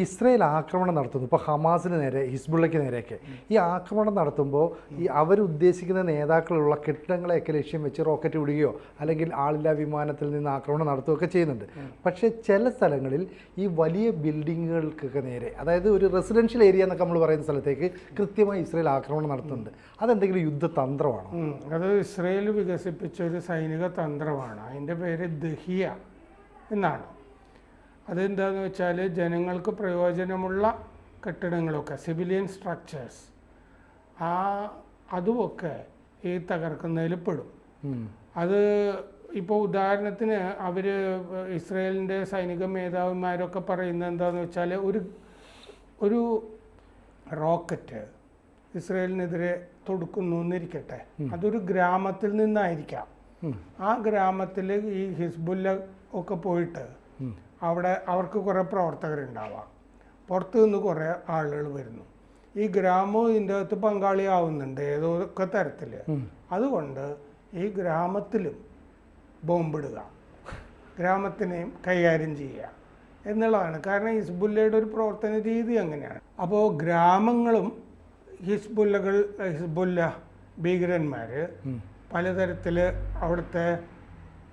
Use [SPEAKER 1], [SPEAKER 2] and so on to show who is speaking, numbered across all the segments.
[SPEAKER 1] Israel ആക്രമണം നടത്തുന്നു. ഇപ്പോൾ ഹമാസിന് നേരെ, ഹിസ്ബുള്ളയ്ക്ക് നേരെയൊക്കെ ഈ ആക്രമണം നടത്തുമ്പോൾ ഈ അവരുദ്ദേശിക്കുന്ന നേതാക്കളുള്ള കെട്ടിടങ്ങളെയൊക്കെ ലക്ഷ്യം വെച്ച് റോക്കറ്റ് വിടുകയോ അല്ലെങ്കിൽ ആളില്ലാ വിമാനത്തിൽ നിന്ന് ആക്രമണം നടത്തുകയൊക്കെ ചെയ്യുന്നുണ്ട്. പക്ഷേ ചില സ്ഥലങ്ങളിൽ ഈ വലിയ ബിൽഡിങ്ങുകൾക്കൊക്കെ നേരെ, അതായത് ഒരു റെസിഡൻഷ്യൽ ഏരിയ എന്നൊക്കെ നമ്മൾ പറയുന്ന സ്ഥലത്തേക്ക് കൃത്യമായി ഇസ്രയേൽ ആക്രമണം നടത്തുന്നുണ്ട്. അതെന്തെങ്കിലും യുദ്ധതന്ത്രമാണോ?
[SPEAKER 2] അത് ഇസ്രയേൽ വികസിപ്പിച്ച ഒരു സൈനിക തന്ത്രമാണ്. അതിൻ്റെ പേര് ദഹിയ എന്നാണ്. അതെന്താണെന്ന് വെച്ചാൽ ജനങ്ങൾക്ക് പ്രയോജനമുള്ള കെട്ടിടങ്ങളൊക്കെ, സിവിലിയൻ സ്ട്രക്ചേഴ്സ്, അതുമൊക്കെ ഈ തകർക്കുന്നതിൽ പെടും. അത് ഇപ്പോൾ ഉദാഹരണത്തിന് അവർ ഇസ്രയേലിൻ്റെ സൈനിക മേധാവിമാരൊക്കെ പറയുന്നത് എന്താണെന്ന് വെച്ചാൽ ഒരു റോക്കറ്റ് ഇസ്രയേലിനെതിരെ തൊടുക്കുന്നു എന്നിരിക്കട്ടെ, അതൊരു ഗ്രാമത്തിൽ നിന്നായിരിക്കാം. ആ ഗ്രാമത്തിൽ ഈ ഹിസ്ബുല്ല ഒക്കെ പോയിട്ട് അവിടെ അവർക്ക് കുറേ പ്രവർത്തകരുണ്ടാവാം, പുറത്തു നിന്ന് കുറേ ആളുകൾ വരുന്നു, ഈ ഗ്രാമവും ഇതിൻ്റെ അകത്ത് പങ്കാളിയാവുന്നുണ്ട് ഏതൊക്കെ തരത്തിൽ. അതുകൊണ്ട് ഈ ഗ്രാമത്തിലും ബോംബിടുക, ഗ്രാമത്തിനെയും കൈകാര്യം ചെയ്യുക എന്നുള്ളതാണ്. കാരണം ഹിസ്ബുല്ലയുടെ ഒരു പ്രവർത്തന രീതി അങ്ങനെയാണ്. അപ്പോൾ ഗ്രാമങ്ങളും ഹിസ്ബുല്ല ഭീകരന്മാർ പലതരത്തിൽ അവിടുത്തെ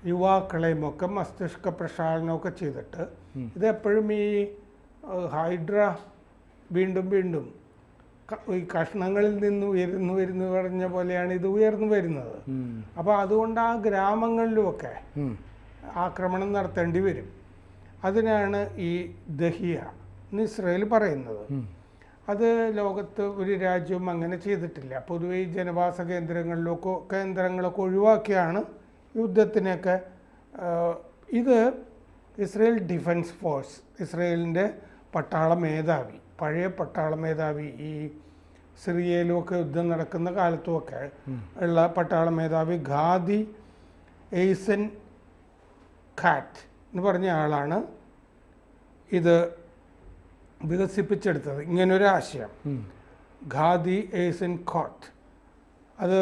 [SPEAKER 2] യുവാക്കളെയും ഒക്കെ മസ്തിഷ്ക പ്രക്ഷാളനമൊക്കെ ചെയ്തിട്ട് ഇതെപ്പോഴും ഈ ഹൈഡ്ര വീണ്ടും വീണ്ടും ഈ കഷ്ണങ്ങളിൽ നിന്ന് ഉയർന്നു പറഞ്ഞ പോലെയാണ് ഇത് ഉയർന്നു വരുന്നത്. അപ്പോൾ അതുകൊണ്ട് ആ ഗ്രാമങ്ങളിലുമൊക്കെ ആക്രമണം നടത്തേണ്ടി വരും. അതിനാണ് ഈ ദഹിയ എന്ന് ഇസ്രയേൽ പറയുന്നത്. അത് ലോകത്ത് ഒരു രാജ്യവും അങ്ങനെ ചെയ്തിട്ടില്ല. പൊതുവെ ഈ ജനവാസ കേന്ദ്രങ്ങളൊക്കെ ഒഴിവാക്കിയാണ് യുദ്ധത്തിനൊക്കെ. ഇത് ഇസ്രയേൽ ഡിഫൻസ് ഫോഴ്സ്, ഇസ്രയേലിൻ്റെ പട്ടാള മേധാവി, പഴയ പട്ടാള മേധാവി, ഈ സിറിയയിലുമൊക്കെ യുദ്ധം നടക്കുന്ന കാലത്തുമൊക്കെ ഉള്ള പട്ടാള മേധാവി ഖാദി എയ്സൻ ഖാറ്റ് എന്ന് പറഞ്ഞ ആളാണ് ഇത് വികസിപ്പിച്ചെടുത്തത്. ഇങ്ങനൊരു ആശയം, ഖാദി എയ്സൻ ഖാറ്റ്. അത്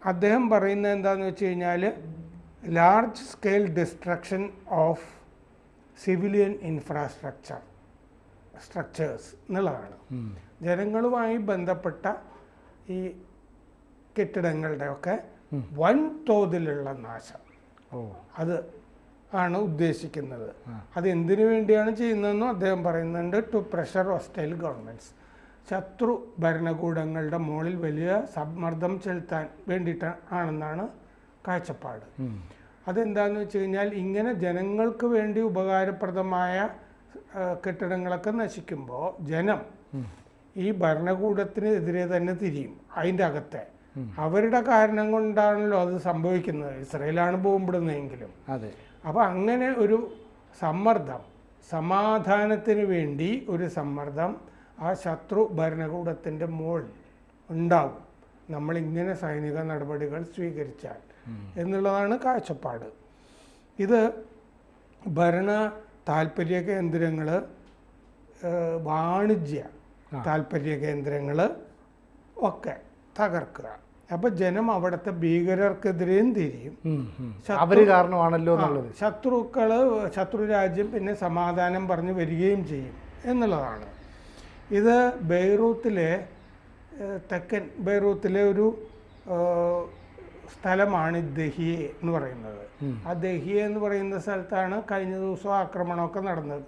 [SPEAKER 2] അദ്ദേഹം പറയുന്നത് എന്താണെന്ന് വെച്ച് കഴിഞ്ഞാൽ large scale destruction of civilian structures എന്നുള്ളതാണ്. ജനങ്ങളുമായി ബന്ധപ്പെട്ട ഈ കെട്ടിടങ്ങളുടെയൊക്കെ വൻ തോതിലുള്ള നാശം, അത് ആണ് ഉദ്ദേശിക്കുന്നത്. അത് എന്തിനു വേണ്ടിയാണ് ചെയ്യുന്നതെന്നും അദ്ദേഹം പറയുന്നുണ്ട്. ടു പ്രഷർ ഹോസ്റ്റൈൽ ഗവൺമെൻറ്റ്സ്, ശത്രു ഭരണകൂടങ്ങളുടെ മുകളിൽ വലിയ സമ്മർദ്ദം ചെലുത്താൻ വേണ്ടിയിട്ടാണെന്നാണ് കാഴ്ചപ്പാട്. അതെന്താണെന്ന് വെച്ച് കഴിഞ്ഞാൽ ഇങ്ങനെ ജനങ്ങൾക്ക് വേണ്ടി ഉപകാരപ്രദമായ കെട്ടിടങ്ങളൊക്കെ നശിക്കുമ്പോൾ ജനം ഈ ഭരണകൂടത്തിനെതിരെ തന്നെ തിരിയും. അതിൻ്റെ അകത്തെ അവരുടെ കാരണം കൊണ്ടാണല്ലോ അത് സംഭവിക്കുന്നത്. ഇസ്രയേലാണ് ബോംബിടുന്നതെങ്കിലും. അപ്പോൾ അങ്ങനെ ഒരു സമ്മർദ്ദം, സമാധാനത്തിന് വേണ്ടി ഒരു സമ്മർദ്ദം ആ ശത്രു ഭരണകൂടത്തിൻ്റെ മുകളിൽ ഉണ്ടാവും നമ്മളിങ്ങനെ സൈനിക നടപടികൾ സ്വീകരിച്ചാൽ എന്നുള്ളതാണ് കാഴ്ചപ്പാട്. ഇത് ഭരണ താല്പര്യ കേന്ദ്രങ്ങൾ, വാണിജ്യ താല്പര്യ കേന്ദ്രങ്ങൾ ഒക്കെ തകർക്കുക. അപ്പോൾ ജനം അവിടുത്തെ ഭീകരർക്കെതിരെയും തിരിയും.
[SPEAKER 1] അവര് കാരണമാണല്ലോ എന്നുള്ളത്.
[SPEAKER 2] ശത്രു രാജ്യം പിന്നെ സമാധാനം പറഞ്ഞു വരികയും ചെയ്യും എന്നുള്ളതാണ്. ഇത് ബെയ്റൂത്തിലെ തെക്കൻ ബെയ്റൂത്തിലെ ഒരു സ്ഥലമാണ് ദഹിയ എന്ന് പറയുന്നത്. ആ ദഹിയ എന്ന് പറയുന്ന സ്ഥലത്താണ് കഴിഞ്ഞ ദിവസം ആക്രമണമൊക്കെ നടന്നത്.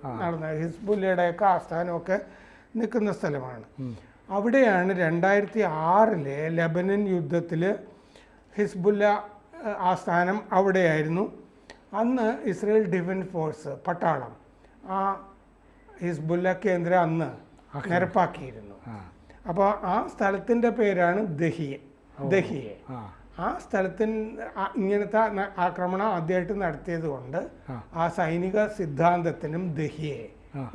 [SPEAKER 2] ഹിസ്ബുല്ലയുടെയൊക്കെ ആസ്ഥാനമൊക്കെ നിൽക്കുന്ന സ്ഥലമാണ്. അവിടെയാണ് 2006 ലെബനൻ യുദ്ധത്തിൽ ഹിസ്ബുല്ല ആസ്ഥാനം അവിടെയായിരുന്നു. അന്ന് ഇസ്രയേൽ ഡിഫൻസ് ഫോഴ്സ് പട്ടാളം ആ ഹിസ്ബുല്ല കേന്ദ്രം അന്ന് നിരപ്പാക്കിയിരുന്നു. അപ്പോൾ ആ സ്ഥലത്തിൻ്റെ പേരാണ് ദഹിയ. ആ സ്ഥലത്തിന് ഇങ്ങനത്തെ ആക്രമണം ആദ്യമായിട്ട് നടത്തിയത് കൊണ്ട് ആ സൈനിക സിദ്ധാന്തത്തിനും ദഹിയ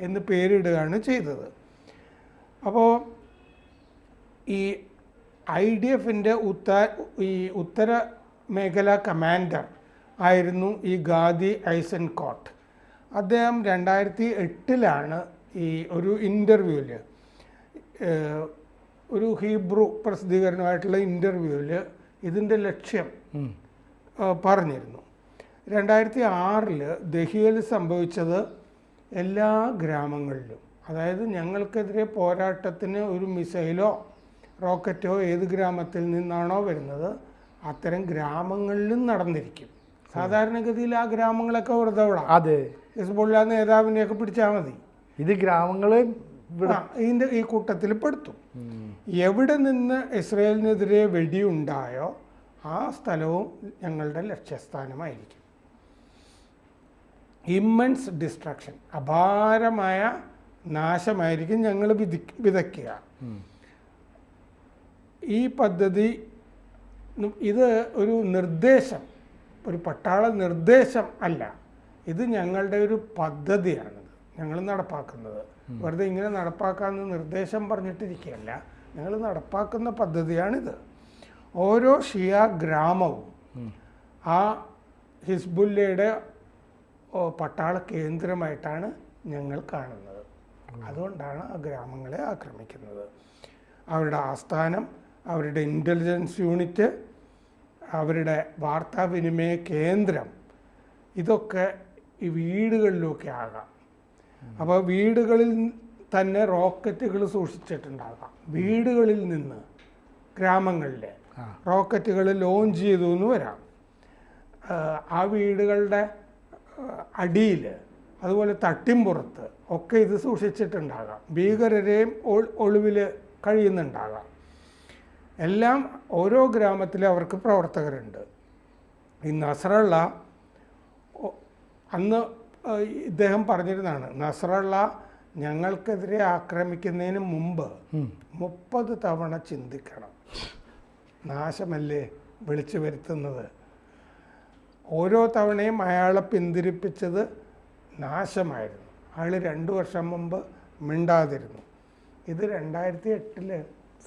[SPEAKER 2] എന്ന് പേരിടുകയാണ് ചെയ്തത്. അപ്പോൾ ഈ IDFൻ്റെ ഉത്തര മേഖല കമാൻഡർ ആയിരുന്നു ഈ ഖാദി എയ്സൻ ഖാറ്റ്. അദ്ദേഹം 2008 ഈ ഒരു ഇൻ്റർവ്യൂവിൽ, ഒരു ഹീബ്രു പ്രസിദ്ധീകരണമായിട്ടുള്ള ഇൻ്റർവ്യൂവിൽ ഇതിൻ്റെ ലക്ഷ്യം പറഞ്ഞിരുന്നു. 2006 ദഹിയയിൽ സംഭവിച്ചത് എല്ലാ ഗ്രാമങ്ങളിലും അതായത് ഞങ്ങൾക്കെതിരെ പോരാട്ടത്തിന് ഒരു മിസൈലോ റോക്കറ്റോ ഏത് ഗ്രാമത്തിൽ നിന്നാണോ വരുന്നത് അത്തരം ഗ്രാമങ്ങളിലും നടന്നിരിക്കും. സാധാരണഗതിയിൽ ആ ഗ്രാമങ്ങളൊക്കെ വെറുതെ വിടാം.
[SPEAKER 1] അതെ,
[SPEAKER 2] ഹിസ്ബുള്ള നേതാവിനെയൊക്കെ പിടിച്ചാൽ മതി.
[SPEAKER 1] ഇത് ഗ്രാമങ്ങളെ
[SPEAKER 2] ഇതിൻ്റെ ഈ കൂട്ടത്തിൽ പെടുത്തും. എവിടെ നിന്ന് ഇസ്രയേലിനെതിരെ വെടിയുണ്ടായോ ആ സ്ഥലവും ഞങ്ങളുടെ ലക്ഷ്യസ്ഥാനമായിരിക്കും. ഇമ്മൻസ് ഡിസ്ട്രക്ഷൻ, അപാരമായ നാശമായിരിക്കും ഞങ്ങൾ വിതയ്ക്കുക. ഈ പദ്ധതി ഇത് ഒരു നിർദ്ദേശം, ഒരു പട്ടാള നിർദ്ദേശം അല്ല, ഇത് ഞങ്ങളുടെ ഒരു പദ്ധതിയാണിത് ഞങ്ങൾ നടപ്പാക്കുന്നത്. വെറുതെ ഇങ്ങനെ നടപ്പാക്കാമെന്ന് നിർദ്ദേശം പറഞ്ഞിട്ടിരിക്കുകയല്ല, ഞങ്ങൾ നടപ്പാക്കുന്ന പദ്ധതിയാണിത്. ഓരോ ഷിയ ഗ്രാമവും ആ ഹിസ്ബുല്ലയുടെ പട്ടാള കേന്ദ്രമായിട്ടാണ് ഞങ്ങൾ കാണുന്നത്. അതുകൊണ്ടാണ് ആ ഗ്രാമങ്ങളെ ആക്രമിക്കുന്നത്. അവരുടെ ആസ്ഥാനം, അവരുടെ ഇൻ്റലിജൻസ് യൂണിറ്റ്, അവരുടെ വാർത്താവിനിമയ കേന്ദ്രം, ഇതൊക്കെ ഈ വീടുകളിലൊക്കെ ആകാം. അപ്പോൾ വീടുകളിൽ തന്നെ റോക്കറ്റുകൾ സൂക്ഷിച്ചിട്ടുണ്ടാകാം. വീടുകളിൽ നിന്ന് ഗ്രാമങ്ങളിൽ റോക്കറ്റുകൾ ലോഞ്ച് ചെയ്തു എന്ന് വരാം. ആ വീടുകളുടെ അടിയിൽ അതുപോലെ തട്ടിമ്പുറത്ത് ഒക്കെ ഇത് സൂക്ഷിച്ചിട്ടുണ്ടാകാം. ഭീകരരെയും ഒളിവിൽ കഴിയുന്നുണ്ടാകാം. എല്ലാം ഓരോ ഗ്രാമത്തിലും അവർക്ക് പ്രവർത്തകരുണ്ട്. ഈ നസ്രള്ള അന്ന് ഇദ്ദേഹം പറഞ്ഞിരുന്നതാണ്, നസ്രള്ള ഞങ്ങൾക്കെതിരെ ആക്രമിക്കുന്നതിന് മുമ്പ് 30 തവണ ചിന്തിക്കണം. നാശമല്ലേ വിളിച്ചു വരുത്തുന്നത്. ഓരോ തവണയും അയാളെ പിന്തിരിപ്പിച്ചത് നാശമായിരുന്നു. അയാൾ 2 വർഷം മുമ്പ് മിണ്ടാതിരുന്നു. ഇത് 2008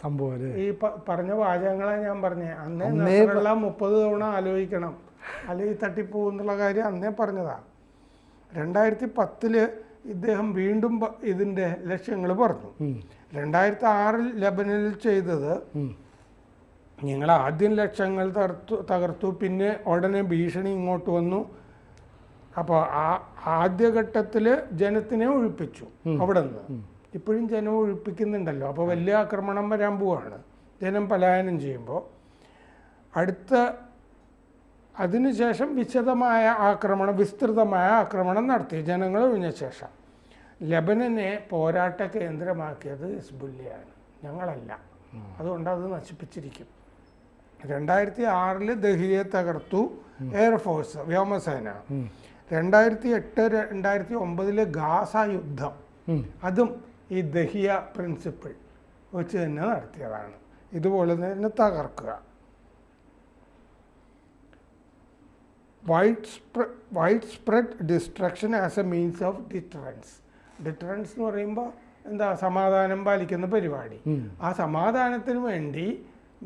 [SPEAKER 1] സംഭവം. ഈ
[SPEAKER 2] പറഞ്ഞ വാചകങ്ങളാണ് ഞാൻ പറഞ്ഞത്. അന്നേ നസ്രള്ള 30 തവണ ആലോചിക്കണം, അല്ലെങ്കിൽ തട്ടിപ്പോകുന്നുള്ള കാര്യം അന്നേ പറഞ്ഞതാണ്. 2010 ഇദ്ദേഹം വീണ്ടും ഇതിൻ്റെ ലക്ഷ്യങ്ങൾ പറഞ്ഞു. 2006 ലെബനനിൽ ചെയ്തത്, ഞങ്ങൾ ആദ്യം ലക്ഷ്യങ്ങൾ തകർത്തു, പിന്നെ ഉടനെ ഭീഷണി ഇങ്ങോട്ട് വന്നു. അപ്പോൾ ആദ്യഘട്ടത്തിൽ ജനത്തിനെ ഒഴിപ്പിച്ചു അവിടെ നിന്ന്. ഇപ്പോഴും ജനം ഒഴിപ്പിക്കുന്നുണ്ടല്ലോ. അപ്പോൾ വലിയ ആക്രമണം വരാൻ പോവാണ് ജനം പലായനം ചെയ്യുമ്പോൾ. അതിനുശേഷം വിശദമായ ആക്രമണം, വിസ്തൃതമായ ആക്രമണം നടത്തി ജനങ്ങൾ ഒഴിഞ്ഞ ശേഷം. ലെബനനെ പോരാട്ട കേന്ദ്രമാക്കിയത് ഹിസ്ബുല്ലയാണ്, ഞങ്ങളല്ല. അതുകൊണ്ട് അത് നശിപ്പിച്ചിരിക്കും. 2006 ദഹിയെ തകർത്തു എയർഫോഴ്സ്, വ്യോമസേന. 2008, 2009 ഗാസ യുദ്ധം, അതും ഈ ദഹിയ പ്രിൻസിപ്പിൾ വെച്ച് തന്നെ നടത്തിയതാണ്. ഇതുപോലെ തന്നെ തകർക്കുക. Wide spread destruction as A means of deterrence. Deterrence എന്ന് പറയുമ്പോൾ എന്താ, സമാധാനം പാലിക്കുന്ന പരിപാടി. ആ സമാധാനത്തിന് വേണ്ടി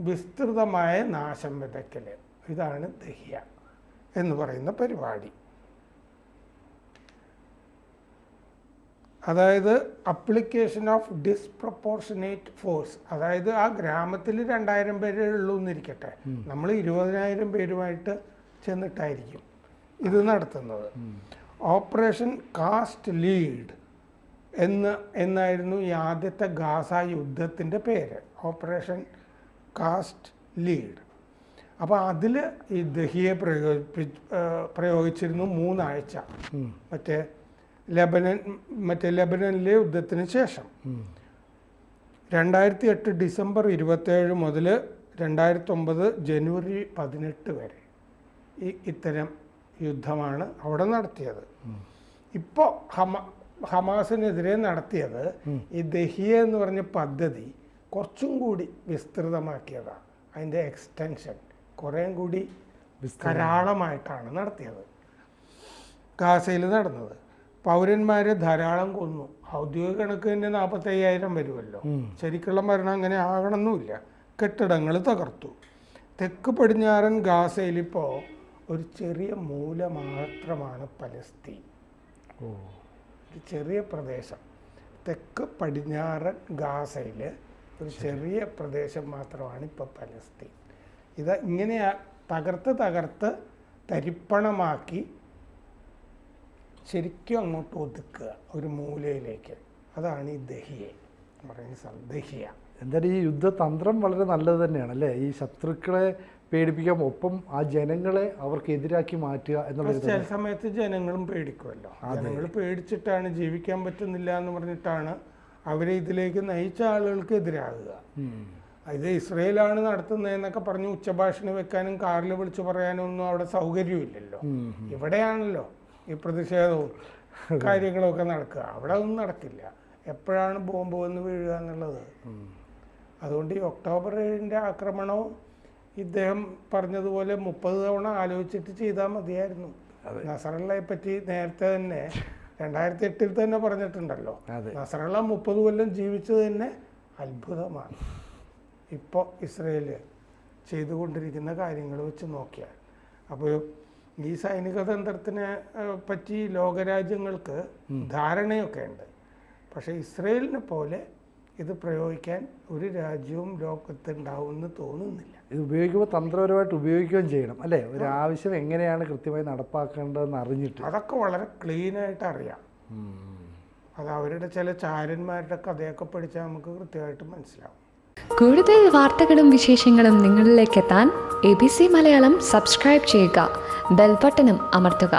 [SPEAKER 2] വിസ്തൃതമായ നാശം വിതയ്ക്കൽ, ഇതാണ് ദഹിയ എന്ന് പറയുന്ന പരിപാടി. അതായത് അപ്ലിക്കേഷൻ ഓഫ് ഡിസ്പ്രപ്പോർഷനേറ്റ് ഫോഴ്സ്. അതായത് ആ ഗ്രാമത്തിൽ 2000 പേരേ ഉള്ളൂ എന്നിരിക്കട്ടെ, നമ്മൾ 20,000 പേരുമായിട്ട് ചെന്നിട്ടായിരിക്കും ഇത് നടത്തുന്നത്. ഓപ്പറേഷൻ കാസ്റ്റ് ലീഡ് എന്നായിരുന്നു ഈ ആദ്യത്തെ ഗാസ യുദ്ധത്തിൻ്റെ പേര്, ഓപ്പറേഷൻ കാസ്റ്റ് ലീഡ്. അപ്പോൾ അതിൽ ഈ ദഹിയെ പ്രയോഗിച്ചിരുന്നു 3 ആഴ്ച, ലെബനനിലെ യുദ്ധത്തിന് ശേഷം. 2008 ഡിസംബർ 27 മുതൽ 2009 ജനുവരി 18 വരെ ഇത്തരം യുദ്ധമാണ് അവിടെ നടത്തിയത്. ഇപ്പോൾ ഹമാസിനെതിരെ നടത്തിയത് ഈ ദഹിയ എന്ന് പറഞ്ഞ പദ്ധതി കുറച്ചും കൂടി വിസ്തൃതമാക്കിയതാണ്. അതിൻ്റെ എക്സ്റ്റൻഷൻ കുറേയും കൂടി കരാളമായിട്ടാണ് നടത്തിയത്. ഗാസയിൽ നടന്നത് പൗരന്മാരെ ധാരാളം കൊന്നു. ഔദ്യോഗിക കണക്ക് തന്നെ 45,000 വരുമല്ലോ. ശരിക്കുള്ള മരണം അങ്ങനെ ആകണമെന്നില്ല. കെട്ടിടങ്ങൾ തകർത്തു. തെക്ക് പടിഞ്ഞാറൻ ഗാസയിൽ ഇപ്പോൾ ഒരു ചെറിയ മൂല മാത്രമാണ് പലസ്തീൻ. ഒരു ചെറിയ പ്രദേശം, തെക്ക് പടിഞ്ഞാറൻ ഗാസയിൽ ഒരു ചെറിയ പ്രദേശം മാത്രമാണ് ഇപ്പോൾ പലസ്തീൻ. ഇത് ഇങ്ങനെ തകർത്ത് തരിപ്പണമാക്കി ശരിക്കും അങ്ങോട്ട് ഒതുക്കുക ഒരു മൂലയിലേക്ക്. അതാണ് ഈ ദഹിയ എന്ന് പറയുന്ന സ്ഥലം. ദഹിയ
[SPEAKER 1] എന്തായാലും ഈ യുദ്ധതന്ത്രം വളരെ നല്ലത് തന്നെയാണ് അല്ലേ, ഈ ശത്രുക്കളെ പേടിപ്പിക്കാൻ, ഒപ്പം ആ ജനങ്ങളെ അവർക്ക് എതിരാക്കി മാറ്റുക എന്നുള്ളത്.
[SPEAKER 2] ചില സമയത്ത് ജനങ്ങളും പേടിക്കുമല്ലോ. ജനങ്ങൾ പേടിച്ചിട്ടാണ്, ജീവിക്കാൻ പറ്റുന്നില്ല എന്ന് പറഞ്ഞിട്ടാണ് അവരെ ഇതിലേക്ക് നയിച്ച ആളുകൾക്ക് എതിരാകുക. ഇത് ഇസ്രയേലാണ് നടത്തുന്നതെന്നൊക്കെ പറഞ്ഞ് ഉച്ചഭാഷണം വെക്കാനും കാറിൽ വിളിച്ചു പറയാനും ഒന്നും അവിടെ സൗകര്യമില്ലല്ലോ. ഇവിടെയാണല്ലോ ഈ പ്രതിഷേധവും കാര്യങ്ങളൊക്കെ നടക്കുക. അവിടെ ഒന്നും നടക്കില്ല. എപ്പോഴാണ് ബോംബ് വന്ന് വീഴുക എന്നുള്ളത്. അതുകൊണ്ട് ഈ ഒക്ടോബർ 7 ആക്രമണവും ഇദ്ദേഹം പറഞ്ഞതുപോലെ 30 തവണ ആലോചിച്ചിട്ട് ചെയ്താൽ മതിയായിരുന്നു. നസറള്ളയെ പറ്റി നേരത്തെ തന്നെ 2008 തന്നെ പറഞ്ഞിട്ടുണ്ടല്ലോ. നസറള്ള 30 കൊല്ലം ജീവിച്ചത് തന്നെ അത്ഭുതമാണ്. ഇപ്പോൾ ഇസ്രയേൽ ചെയ്തുകൊണ്ടിരിക്കുന്ന കാര്യങ്ങൾ വെച്ച് നോക്കിയാൽ. അപ്പോൾ ഈ സൈനിക തന്ത്രത്തിനെ പറ്റി ലോകരാജ്യങ്ങൾക്ക് ധാരണയൊക്കെ ഉണ്ട്. പക്ഷേ ഇസ്രയേലിനെ പോലെ ഇത് പ്രയോഗിക്കാൻ ഒരു രാജ്യവും ലോകത്തുണ്ടാവുമെന്ന് തോന്നുന്നില്ല.
[SPEAKER 1] ഇത് ഉപയോഗിക്കുമ്പോൾ തന്ത്രപരമായിട്ട് ഉപയോഗിക്കുകയും ചെയ്യണം അല്ലേ, ഒരു ആവശ്യം എങ്ങനെയാണ് കൃത്യമായി നടപ്പാക്കേണ്ടതെന്ന് അറിഞ്ഞിട്ട്.
[SPEAKER 2] അതൊക്കെ വളരെ ക്ലീനായിട്ട് അറിയാം. അത് അവരുടെ ചില ചാരന്മാരുടെ കഥയൊക്കെ പഠിച്ചാൽ നമുക്ക് കൃത്യമായിട്ട് മനസ്സിലാവും.
[SPEAKER 3] കൂടുതൽ വാർത്തകളും വിശേഷങ്ങളും നിങ്ങളിലേക്ക് എത്താൻ ABC മലയാളം സബ്സ്ക്രൈബ് ചെയ്യുക, ബെൽ ബട്ടണും അമർത്തുക.